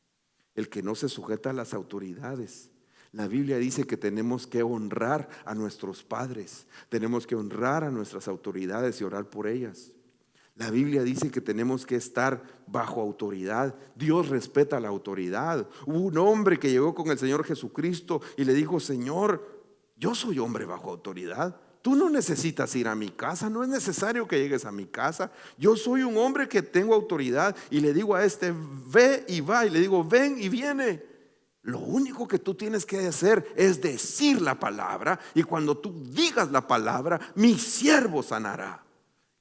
El que no se sujeta a las autoridades. La Biblia dice que tenemos que honrar a nuestros padres, tenemos que honrar a nuestras autoridades y orar por ellas. La Biblia dice que tenemos que estar bajo autoridad. Dios respeta la autoridad. Hubo un hombre que llegó con el Señor Jesucristo y le dijo: Señor, Yo soy hombre bajo autoridad. Tú no necesitas ir a mi casa, no es necesario que llegues a mi casa. Yo soy un hombre que tengo autoridad y le digo a este, ve y va, y le digo, ven y viene. Lo único que tú tienes que hacer es decir la palabra, y cuando tú digas la palabra, mi siervo sanará.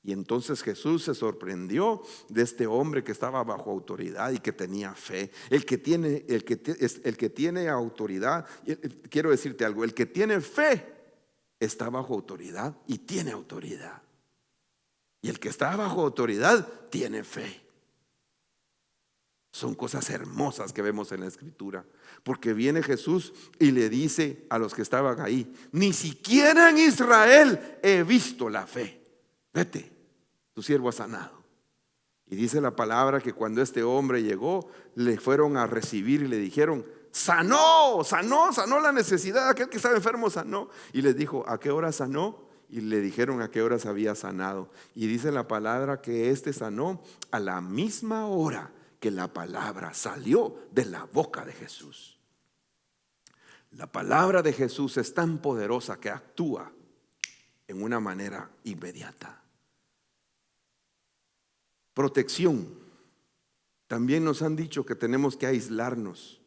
Y entonces Jesús se sorprendió de este hombre que estaba bajo autoridad y que tenía fe. El que tiene autoridad, quiero decirte algo, el que tiene fe está bajo autoridad y tiene autoridad. Y el que está bajo autoridad tiene fe. Son cosas hermosas que vemos en la Escritura, porque viene Jesús y le dice a los que estaban ahí: ni siquiera en Israel he visto la fe. Vete, tu siervo ha sanado. Y dice la palabra que cuando este hombre llegó, le fueron a recibir y le dijeron: sanó la necesidad, aquel que estaba enfermo sanó. Y les dijo: ¿a qué hora sanó? Y le dijeron a qué horas había sanado. Y dice la palabra que este sanó a la misma hora que la palabra salió de la boca de Jesús. La palabra de Jesús es tan poderosa que actúa en una manera inmediata. Protección. También nos han dicho que tenemos que aislarnos,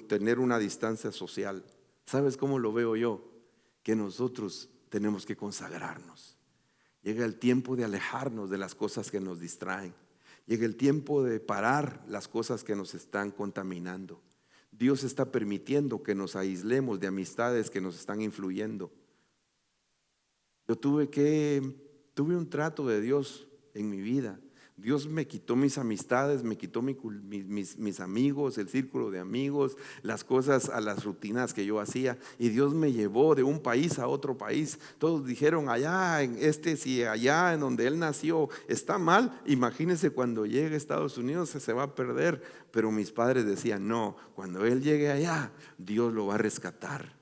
tener una distancia social. ¿Sabes cómo lo veo yo? Que nosotros tenemos que consagrarnos. Llega el tiempo de alejarnos de las cosas que nos distraen. Llega el tiempo de parar las cosas que nos están contaminando. Dios está permitiendo que nos aislemos de amistades que nos están influyendo. Yo tuve un trato de Dios en mi vida. Dios me quitó mis amistades, me quitó mis amigos, el círculo de amigos, las cosas, a las rutinas que yo hacía, y Dios me llevó de un país a otro país. Todos dijeron: allá si allá en donde él nació está mal, imagínense cuando llegue a Estados Unidos se va a perder. Pero mis padres decían: no, cuando él llegue allá, Dios lo va a rescatar.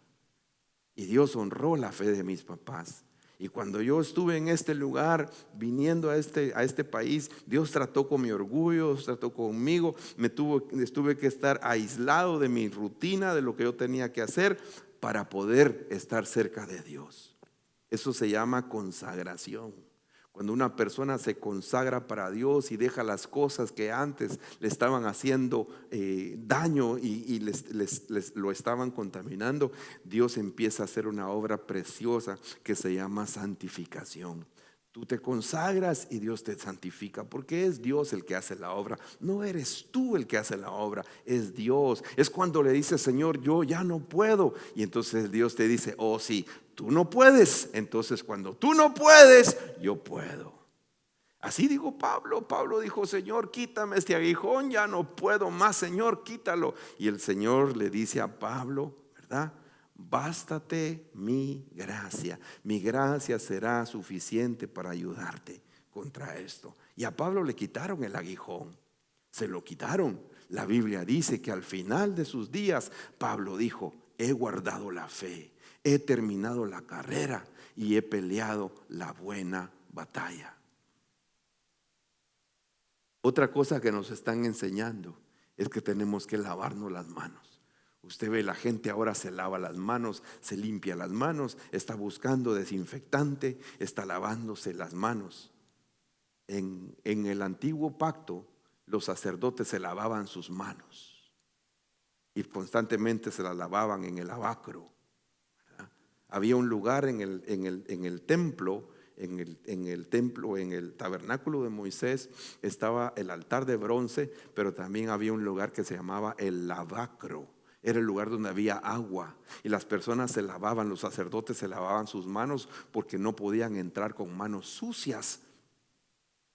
Y Dios honró la fe de mis papás. Y cuando yo estuve en este lugar, viniendo a este país, Dios trató con mi orgullo, Dios trató conmigo. Tuve que estar aislado de mi rutina, de lo que yo tenía que hacer para poder estar cerca de Dios. Eso se llama consagración. Cuando una persona se consagra para Dios y deja las cosas que antes le estaban haciendo daño y lo estaban contaminando, Dios empieza a hacer una obra preciosa que se llama santificación. Tú te consagras y Dios te santifica, porque es Dios el que hace la obra. No eres tú el que hace la obra, es Dios. Es cuando le dices: Señor, yo ya no puedo. Y entonces Dios te dice: oh sí, tú no puedes. Entonces cuando tú no puedes, yo puedo. Así dijo Pablo. Pablo dijo: Señor, quítame este aguijón, ya no puedo más, Señor, quítalo. Y el Señor le dice a Pablo, ¿verdad? Bástate mi gracia será suficiente para ayudarte contra esto. Y a Pablo le quitaron el aguijón, se lo quitaron. La Biblia dice que al final de sus días Pablo dijo: he guardado la fe, he terminado la carrera y he peleado la buena batalla. Otra cosa que nos están enseñando es que tenemos que lavarnos las manos. Usted ve, la gente ahora se lava las manos, se limpia las manos, está buscando desinfectante, está lavándose las manos. En el antiguo pacto, los sacerdotes se lavaban sus manos y constantemente se las lavaban en el lavacro, ¿verdad? Había un lugar en el templo. En el tabernáculo de Moisés estaba el altar de bronce, pero también había un lugar que se llamaba el lavacro. Era el lugar donde había agua y las personas se lavaban, los sacerdotes se lavaban sus manos porque no podían entrar con manos sucias,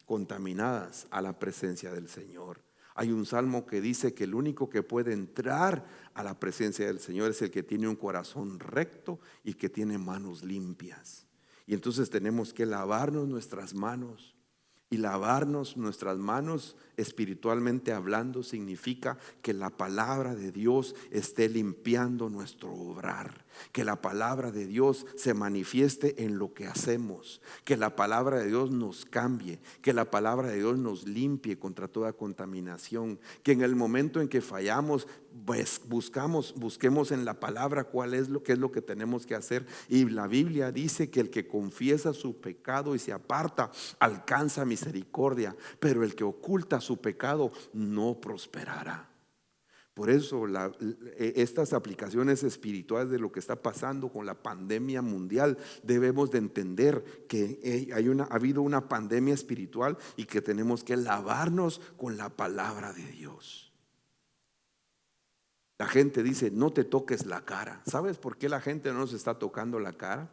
contaminadas, a la presencia del Señor. Hay un salmo que dice que el único que puede entrar a la presencia del Señor es el que tiene un corazón recto y que tiene manos limpias. Y entonces tenemos que lavarnos nuestras manos. Y lavarnos nuestras manos, espiritualmente hablando, significa que la palabra de Dios esté limpiando nuestro obrar, que la palabra de Dios se manifieste en lo que hacemos, que la palabra de Dios nos cambie, que la palabra de Dios nos limpie contra toda contaminación, que en el momento en que fallamos pues busquemos en la palabra qué es lo que tenemos que hacer. Y la Biblia dice que el que confiesa su pecado y se aparta alcanza misericordia, pero el que oculta su pecado no prosperará. Por eso estas aplicaciones espirituales de lo que está pasando con la pandemia mundial, debemos de entender que ha habido una pandemia espiritual y que tenemos que lavarnos con la palabra de Dios. La gente dice, no te toques la cara. ¿Sabes por qué la gente no nos está tocando la cara?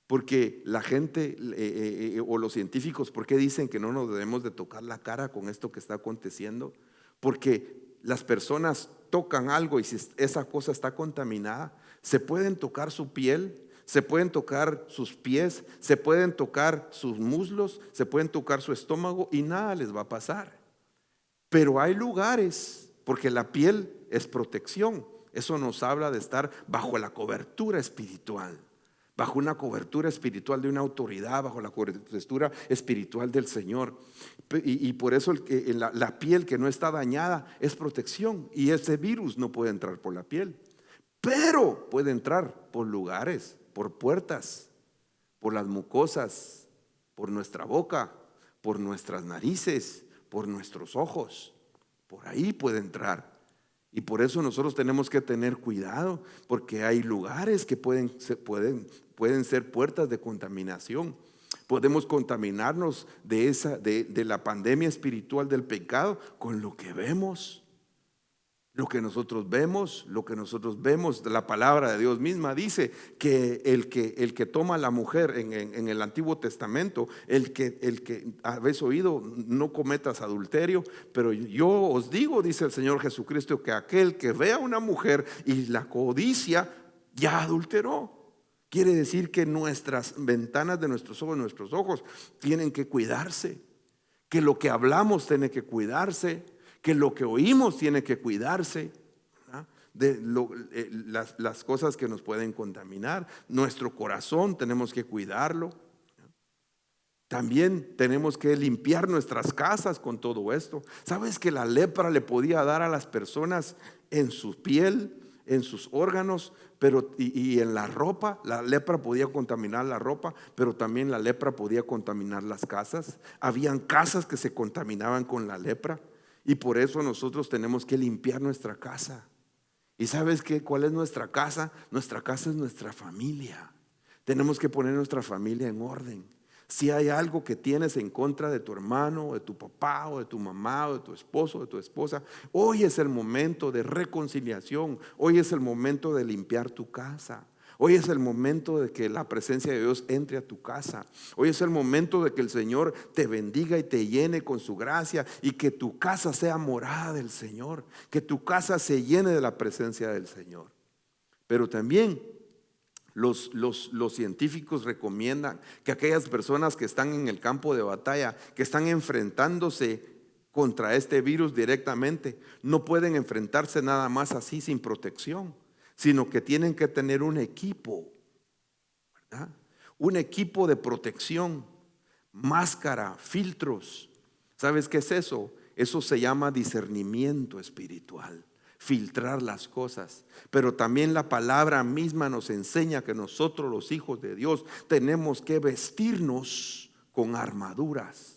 Porque la gente o los científicos, ¿por qué dicen que no nos debemos de tocar la cara con esto que está aconteciendo? Porque las personas tocan algo y si esa cosa está contaminada, se pueden tocar su piel, se pueden tocar sus pies, se pueden tocar sus muslos, se pueden tocar su estómago y nada les va a pasar. Pero hay lugares, porque la piel es protección. Eso nos habla de estar bajo la cobertura espiritual, bajo una cobertura espiritual de una autoridad, bajo la cobertura espiritual del Señor. Y por eso la piel que no está dañada es protección, y ese virus no puede entrar por la piel, pero puede entrar por lugares, por puertas, por las mucosas, por nuestra boca, por nuestras narices, por nuestros ojos. Por ahí puede entrar. Y por eso nosotros tenemos que tener cuidado, porque hay lugares que pueden ser puertas de contaminación. Podemos contaminarnos de la pandemia espiritual del pecado con lo que vemos. Lo que nosotros vemos, la palabra de Dios misma dice que el que toma a la mujer en el Antiguo Testamento, el que habéis oído, no cometas adulterio, pero yo os digo, dice el Señor Jesucristo, que aquel que vea a una mujer y la codicia, ya adulteró. Quiere decir que nuestras ventanas de nuestros ojos tienen que cuidarse, que lo que hablamos tiene que cuidarse, que lo que oímos tiene que cuidarse, ¿verdad? Las cosas que nos pueden contaminar. Nuestro corazón tenemos que cuidarlo. También tenemos que limpiar nuestras casas con todo esto. ¿Sabes que la lepra le podía dar a las personas en su piel, en sus órganos, y en la ropa? La lepra podía contaminar la ropa, pero también la lepra podía contaminar las casas. Habían casas que se contaminaban con la lepra. Y por eso nosotros tenemos que limpiar nuestra casa. ¿Y sabes cuál es nuestra casa? Nuestra casa es nuestra familia. Tenemos que poner nuestra familia en orden. Si hay algo que tienes en contra de tu hermano, o de tu papá, o de tu mamá, o de tu esposo, o de tu esposa, hoy es el momento de reconciliación. Hoy es el momento de limpiar tu casa. Hoy es el momento de que la presencia de Dios entre a tu casa. Hoy es el momento de que el Señor te bendiga y te llene con su gracia, y que tu casa sea morada del Señor, que tu casa se llene de la presencia del Señor. Pero también los científicos recomiendan que aquellas personas que están en el campo de batalla, que están enfrentándose contra este virus directamente, no pueden enfrentarse nada más así sin protección, sino que tienen que tener un equipo, ¿verdad? Un equipo de protección, máscara, filtros. ¿Sabes qué es eso? Eso se llama discernimiento espiritual, filtrar las cosas. Pero también la palabra misma nos enseña que nosotros, los hijos de Dios, tenemos que vestirnos con armaduras.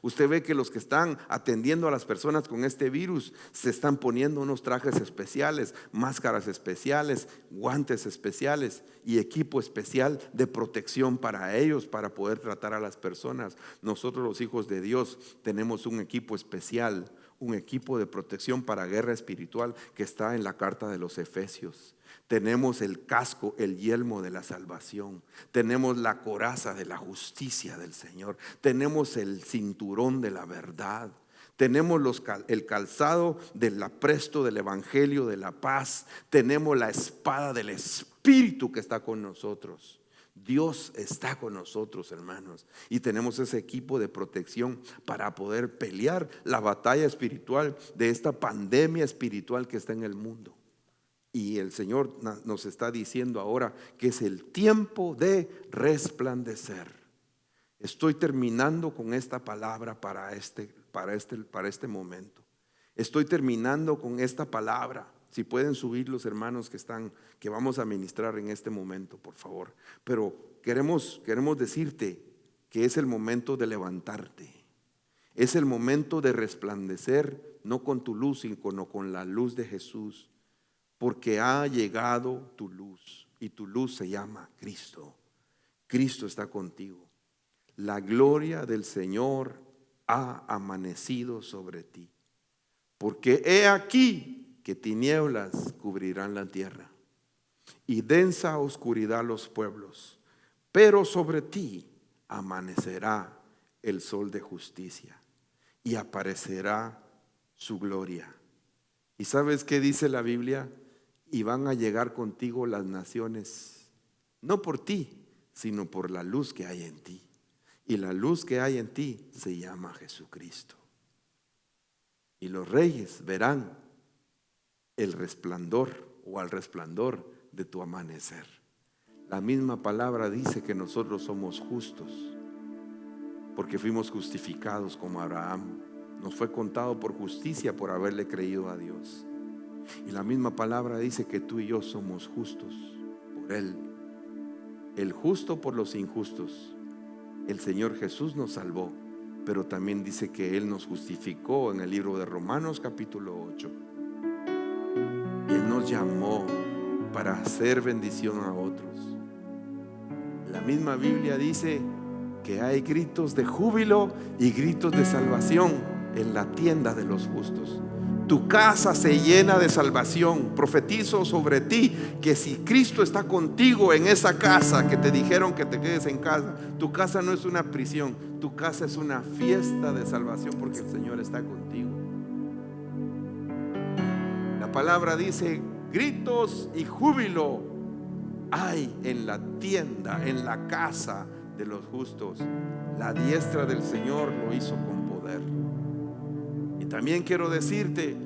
Usted ve que los que están atendiendo a las personas con este virus se están poniendo unos trajes especiales, máscaras especiales, guantes especiales y equipo especial de protección para ellos, para poder tratar a las personas. Nosotros, los hijos de Dios, tenemos un equipo especial, un equipo de protección para guerra espiritual que está en la carta de los Efesios. Tenemos el casco, el yelmo de la salvación. Tenemos la coraza de la justicia del Señor. Tenemos el cinturón de la verdad. Tenemos el calzado del apresto del evangelio de la paz. Tenemos la espada del Espíritu que está con nosotros. Dios está con nosotros, hermanos, y tenemos ese equipo de protección para poder pelear la batalla espiritual de esta pandemia espiritual que está en el mundo. Y el Señor nos está diciendo ahora que es el tiempo de resplandecer. Estoy terminando con esta palabra para este momento. Estoy terminando con esta palabra. Si pueden subir los hermanos que vamos a ministrar en este momento, por favor. Pero queremos decirte que es el momento de levantarte. Es el momento de resplandecer, no con tu luz, sino con la luz de Jesús. Porque ha llegado tu luz y tu luz se llama Cristo. Cristo está contigo. La gloria del Señor ha amanecido sobre ti. Porque he aquí que tinieblas cubrirán la tierra y densa oscuridad los pueblos. Pero sobre ti amanecerá el sol de justicia y aparecerá su gloria. ¿Y sabes qué dice la Biblia? Y van a llegar contigo las naciones, no por ti, sino por la luz que hay en ti. Y la luz que hay en ti se llama Jesucristo. Y los reyes verán el resplandor o al resplandor de tu amanecer. La misma palabra dice que nosotros somos justos, porque fuimos justificados como Abraham. Nos fue contado por justicia por haberle creído a Dios. Y la misma palabra dice que tú y yo somos justos por Él. El justo por los injustos. El Señor Jesús nos salvó, pero también dice que Él nos justificó en el libro de Romanos capítulo 8. Y Él nos llamó para hacer bendición a otros. La misma Biblia dice que hay gritos de júbilo y gritos de salvación en la tienda de los justos. Tu casa se llena de salvación. Profetizo sobre ti que si Cristo está contigo en esa casa que te dijeron que te quedes en casa, tu casa no es una prisión, tu casa es una fiesta de salvación porque el Señor está contigo. La palabra dice gritos y júbilo hay en la tienda, en la casa de los justos. La diestra del Señor lo hizo con poder. Y también quiero decirte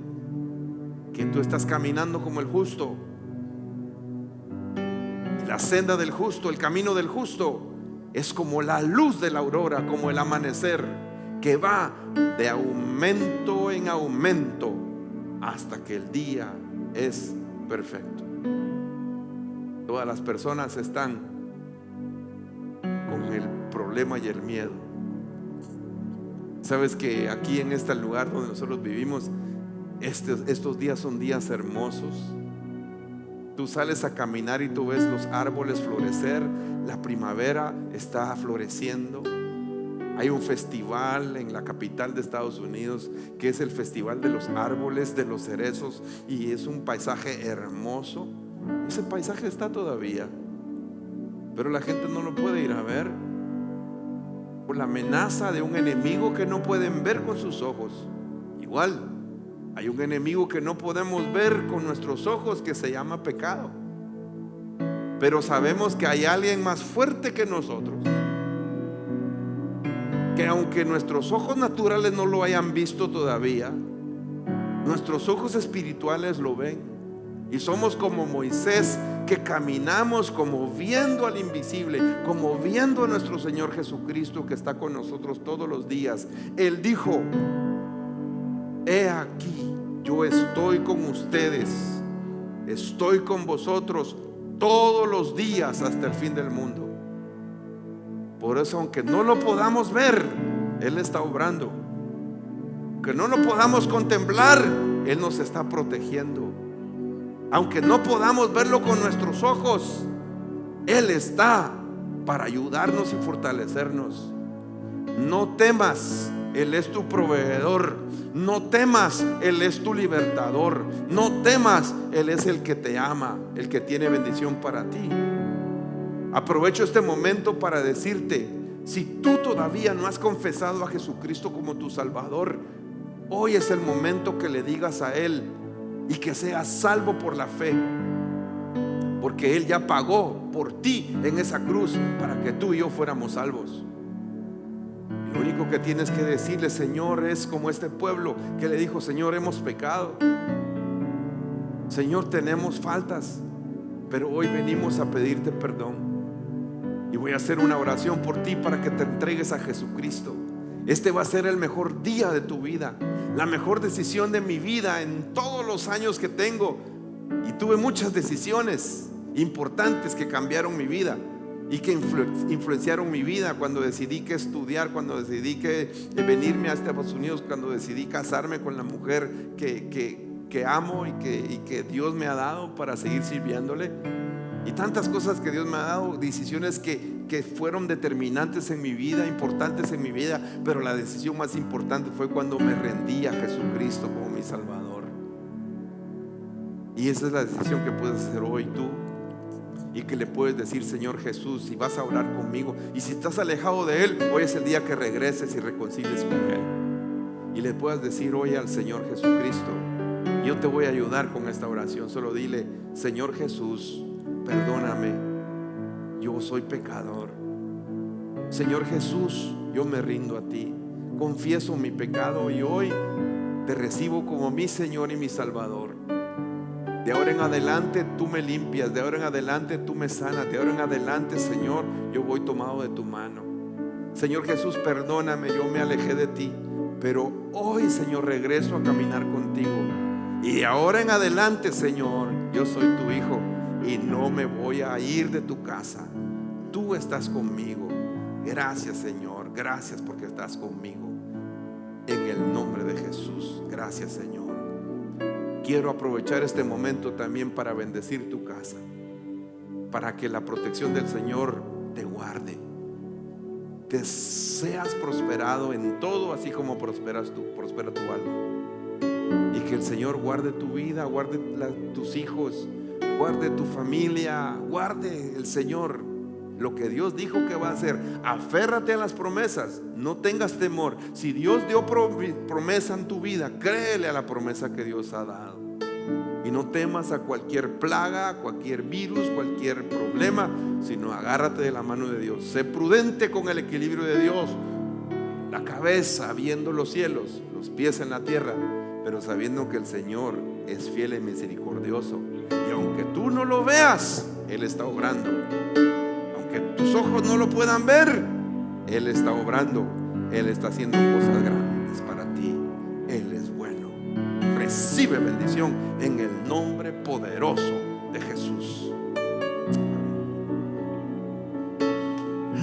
que tú estás caminando como el justo. La senda del justo, el camino del justo, es como la luz de la aurora, como el amanecer, que va de aumento en aumento hasta que el día es perfecto. Todas las personas están con el problema y el miedo. Sabes que aquí en este lugar donde nosotros vivimos, estos días son días hermosos. Tú sales a caminar y tú ves los árboles florecer. La primavera está floreciendo. Hay un festival en la capital de Estados Unidos que es el festival de los árboles, de los cerezos, y es un paisaje hermoso. Ese paisaje está todavía, pero la gente no lo puede ir a ver por la amenaza de un enemigo que no pueden ver con sus ojos. Igual hay un enemigo que no podemos ver con nuestros ojos que se llama pecado, pero sabemos que hay alguien más fuerte que nosotros, que aunque nuestros ojos naturales no lo hayan visto todavía, nuestros ojos espirituales lo ven. Y somos como Moisés, que caminamos como viendo al invisible, como viendo a nuestro Señor Jesucristo que está con nosotros todos los días. Él dijo: he aquí, yo estoy con ustedes, estoy con vosotros todos los días hasta el fin del mundo. Por eso, aunque no lo podamos ver, Él está obrando. Aunque no lo podamos contemplar, Él nos está protegiendo. Aunque no podamos verlo con nuestros ojos, Él está para ayudarnos y fortalecernos. No temas, Él es tu proveedor. No temas, Él es tu libertador. No temas, Él es el que te ama, el que tiene bendición para ti. Aprovecho este momento para decirte: si tú todavía no has confesado a Jesucristo como tu Salvador, hoy es el momento que le digas a Él y que seas salvo por la fe, porque Él ya pagó por ti en esa cruz para que tú y yo fuéramos salvos. Lo único que tienes que decirle, Señor, es como este pueblo que le dijo: Señor, hemos pecado, Señor, tenemos faltas, pero hoy venimos a pedirte perdón. Y voy a hacer una oración por ti para que te entregues a Jesucristo. Este va a ser el mejor día de tu vida, la mejor decisión de mi vida en todos los años que tengo. Y tuve muchas decisiones importantes que cambiaron mi vida y que influenciaron mi vida. Cuando decidí que estudiar, cuando decidí que venirme a Estados Unidos, cuando decidí casarme con la mujer que amo y que Dios me ha dado para seguir sirviéndole. Y tantas cosas que Dios me ha dado, decisiones que fueron determinantes en mi vida, importantes en mi vida. Pero la decisión más importante fue cuando me rendí a Jesucristo como mi Salvador. Y esa es la decisión que puedes hacer hoy tú, y que le puedes decir: Señor Jesús, si vas a orar conmigo, y si estás alejado de Él, hoy es el día que regreses y reconcilies con Él. Y le puedas decir hoy al Señor Jesucristo: yo te voy a ayudar con esta oración. Solo dile: Señor Jesús, perdóname, yo soy pecador. Señor Jesús, yo me rindo a ti, confieso mi pecado y hoy te recibo como mi Señor y mi Salvador. De ahora en adelante tú me limpias, de ahora en adelante tú me sanas, de ahora en adelante, Señor, yo voy tomado de tu mano. Señor Jesús, perdóname, yo me alejé de ti, pero hoy, Señor, regreso a caminar contigo. Y de ahora en adelante, Señor, yo soy tu hijo y no me voy a ir de tu casa. Tú estás conmigo. Gracias, Señor, gracias porque estás conmigo. En el nombre de Jesús, gracias, Señor. Quiero aprovechar este momento también para bendecir tu casa, para que la protección del Señor te guarde, te seas prosperado en todo, así como prospera tu alma. Y que el Señor guarde tu vida, guarde tus hijos, guarde tu familia, guarde el Señor lo que Dios dijo que va a hacer. Aférrate a las promesas, no tengas temor. Si Dios dio promesa en tu vida, créele a la promesa que Dios ha dado. Y no temas a cualquier plaga, a cualquier virus, cualquier problema, sino agárrate de la mano de Dios. Sé prudente con el equilibrio de Dios. La cabeza viendo los cielos, los pies en la tierra, pero sabiendo que el Señor es fiel y misericordioso. Y aunque tú no lo veas, Él está obrando. Que tus ojos no lo puedan ver, Él está obrando. Él está haciendo cosas grandes para ti. Él es bueno. Recibe bendición en el nombre poderoso de Jesús.